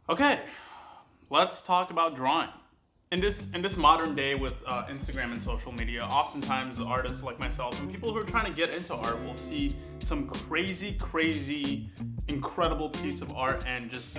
Okay, let's talk about drawing. In this modern day with Instagram and social media, oftentimes artists like myself and people who are trying to get into art will see some crazy, incredible piece of art and just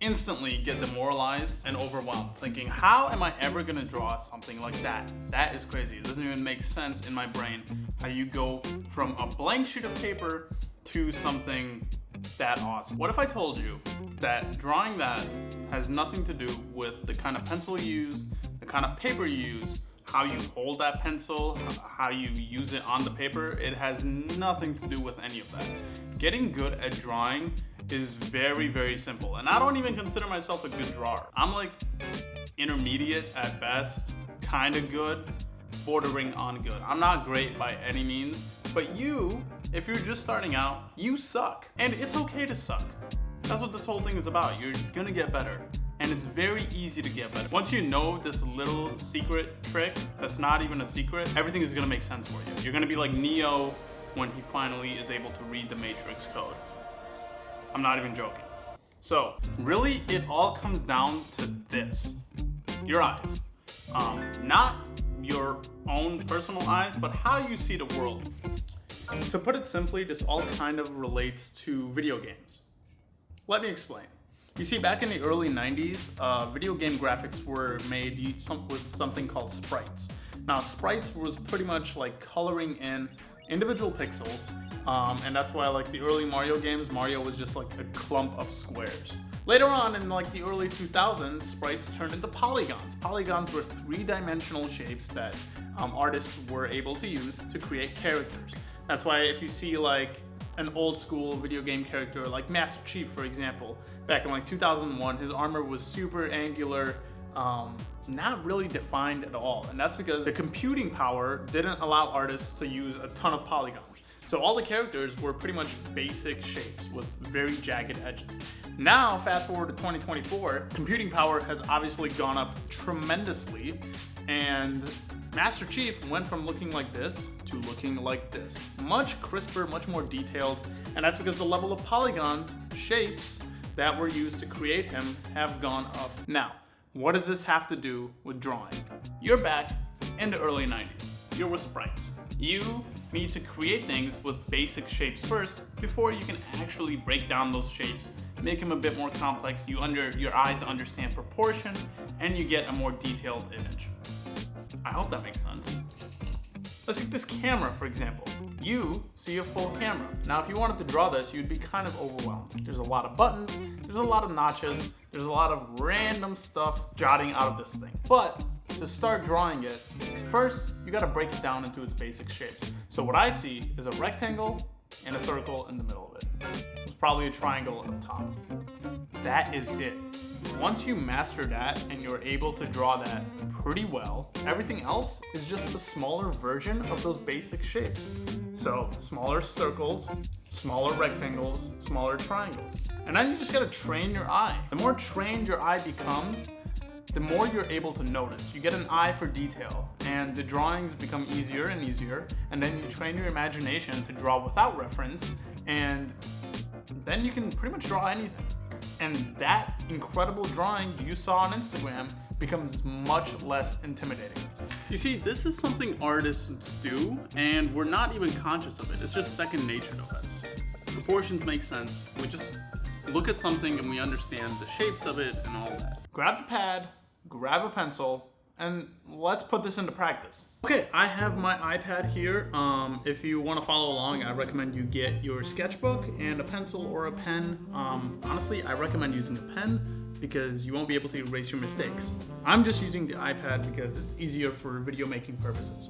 instantly get demoralized and overwhelmed, thinking, how am I ever gonna draw something like that? That is crazy. It doesn't even make sense in my brain how you go from a blank sheet of paper to something that awesome. What if I told you that drawing that has nothing to do with the kind of pencil you use, the kind of paper you use, how you hold that pencil, how you use it on the paper? It has nothing to do with any of that. Getting good at drawing is very simple, and I don't even consider myself a good drawer. I'm like intermediate at best, kind of good, bordering on good. I'm not great by any means, but if you're just starting out, you suck. And it's okay to suck. That's what this whole thing is about. You're gonna get better. And it's very easy to get better. Once you know this little secret trick that's not even a secret, everything is gonna make sense for you. You're gonna be like Neo when he finally is able to read the Matrix code. I'm not even joking. So, really, it all comes down to this. Your eyes. Not your own personal eyes, but how you see the world. To put it simply, this all kind of relates to video games. Let me explain. You see, back in the early 90s, video game graphics were made with something called sprites. Now, sprites was pretty much like coloring in individual pixels, and that's why like the early Mario games, Mario was just like a clump of squares. Later on in like the early 2000s, sprites turned into polygons. Polygons were three-dimensional shapes that artists were able to use to create characters. That's why if you see like an old school video game character like Master Chief, for example, back in like 2001, his armor was super angular, not really defined at all. And that's because the computing power didn't allow artists to use a ton of polygons. So all the characters were pretty much basic shapes with very jagged edges. Now, fast forward to 2024, computing power has obviously gone up tremendously, and Master Chief went from looking like this to looking like this. Much crisper, much more detailed, and that's because the level of polygons, shapes, that were used to create him have gone up. Now, what does this have to do with drawing? You're back in the early 90s. You're with sprites. You need to create things with basic shapes first before you can actually break down those shapes, make them a bit more complex, your eyes understand proportion, and you get a more detailed image. I hope that makes sense. Let's take this camera, for example. You see a full camera. Now, if you wanted to draw this, you'd be kind of overwhelmed. There's a lot of buttons, there's a lot of notches, there's a lot of random stuff jotting out of this thing. But to start drawing it, first, you gotta break it down into its basic shapes. So what I see is a rectangle and a circle in the middle of it. There's probably a triangle at the top. That is it. Once you master that and you're able to draw that pretty well, everything else is just a smaller version of those basic shapes. So smaller circles, smaller rectangles, smaller triangles. And then you just gotta train your eye. The more trained your eye becomes, the more you're able to notice. You get an eye for detail, and the drawings become easier and easier, and then you train your imagination to draw without reference, and then you can pretty much draw anything. And that incredible drawing you saw on Instagram becomes much less intimidating. You see, this is something artists do, and we're not even conscious of it. It's just second nature to us. Proportions make sense. We just look at something and we understand the shapes of it and all that. Grab the pad, grab a pencil, and let's put this into practice. Okay, I have my iPad here. If you want to follow along, I recommend you get your sketchbook and a pencil or a pen. Honestly, I recommend using a pen because you won't be able to erase your mistakes. I'm just using the iPad because it's easier for video making purposes.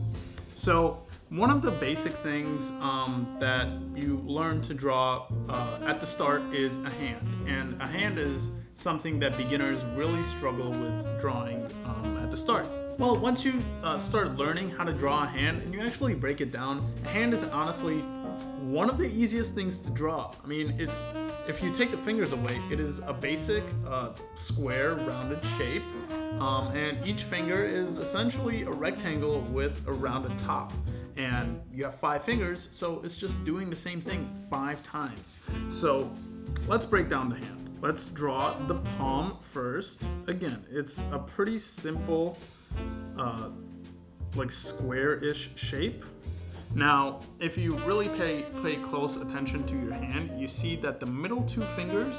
So one of the basic things that you learn to draw at the start is a hand. And a hand is something that beginners really struggle with drawing at the start. Well, once you start learning how to draw a hand and you actually break it down, a hand is honestly one of the easiest things to draw. I mean, if you take the fingers away, it is a basic square rounded shape, and each finger is essentially a rectangle with a rounded top. And you have 5 fingers, so it's just doing the same thing 5 times. So let's break down the hand. let's draw the palm first. Again, it's a pretty simple, like square-ish shape. Now, if you really pay close attention to your hand, you see that the middle two fingers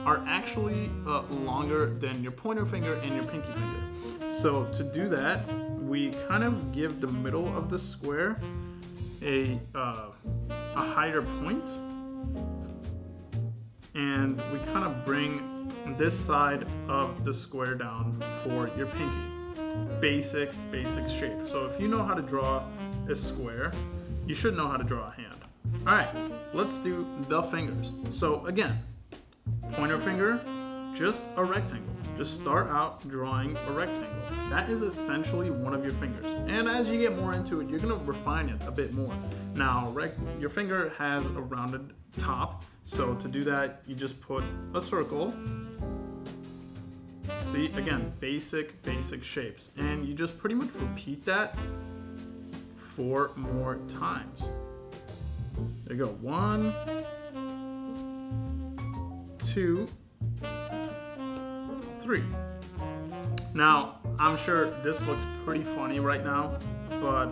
are actually longer than your pointer finger and your pinky finger. So to do that, we kind of give the middle of the square a higher point, and we kind of bring this side of the square down for your pinky. Basic shape. So if you know how to draw a square, you should know how to draw a hand. All right, let's do the fingers. So again, pointer finger, just a rectangle. Just start out drawing a rectangle. That is essentially one of your fingers. And as you get more into it, you're gonna refine it a bit more. Now, your finger has a rounded top. So to do that, you just put a circle. See, again, basic shapes. And you just pretty much repeat that 4 more times. There you go. 1, 2, 3. Now, I'm sure this looks pretty funny right now, but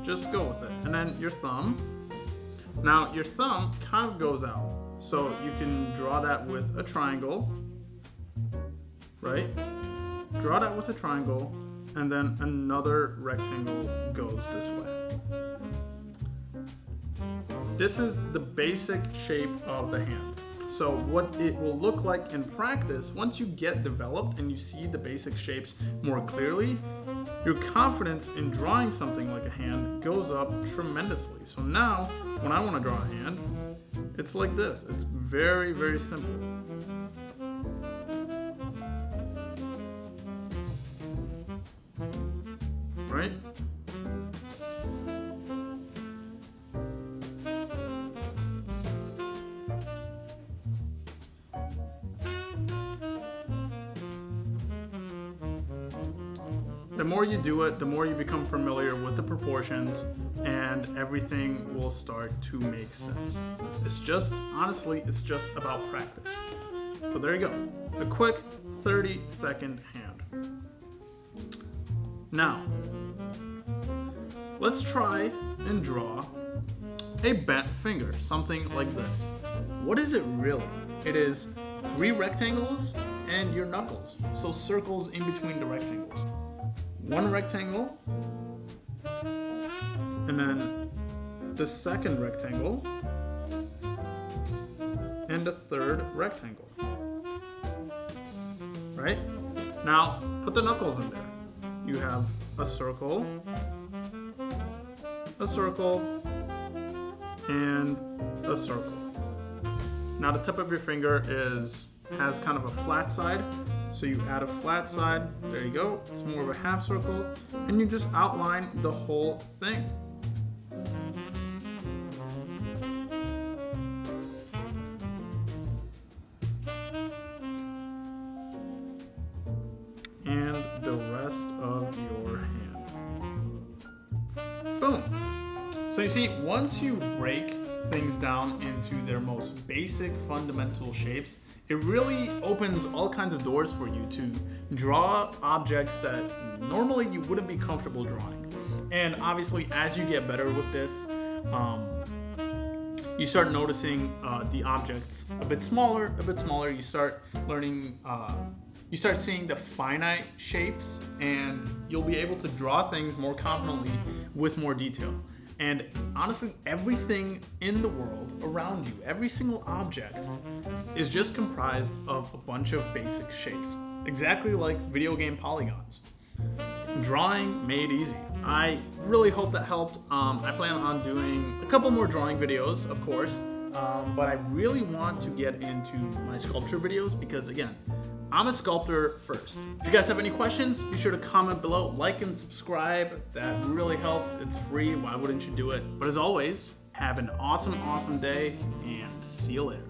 just go with it. And then your thumb. Now, your thumb kind of goes out. So you can draw that with a triangle, right? Draw that with a triangle, and then another rectangle goes this way. This is the basic shape of the hand. So what it will look like in practice, once you get developed and you see the basic shapes more clearly, your confidence in drawing something like a hand goes up tremendously. So now, when I want to draw a hand, it's like this. It's very simple. Right? The more you do it, the more you become familiar with the proportions, and everything will start to make sense. It's just, honestly, it's just about practice. So there you go. A quick 30-second hand. Now, let's try and draw a bent finger, something like this. What is it really? It is 3 rectangles and your knuckles. So circles in between the rectangles. 1 rectangle, and then the second rectangle, and the third rectangle. Right? Now, put the knuckles in there. You have a circle, and a circle. Now the tip of your finger has kind of a flat side, so you add a flat side, there you go, it's more of a half circle, and you just outline the whole thing. And the rest of your hand. Boom! So you see, once you break things down into their most basic fundamental shapes, it really opens all kinds of doors for you to draw objects that normally you wouldn't be comfortable drawing. And obviously, as you get better with this, you start noticing the objects a bit smaller. You start learning, you start seeing the finite shapes, and you'll be able to draw things more confidently with more detail. And honestly, everything in the world around you, every single object, is just comprised of a bunch of basic shapes. Exactly like video game polygons. Drawing made easy. I really hope that helped. I plan on doing a couple more drawing videos, of course, but I really want to get into my sculpture videos because, again, I'm a sculptor first. If you guys have any questions, be sure to comment below, like and subscribe. That really helps. It's free. Why wouldn't you do it? But as always, have an awesome day, and see you later.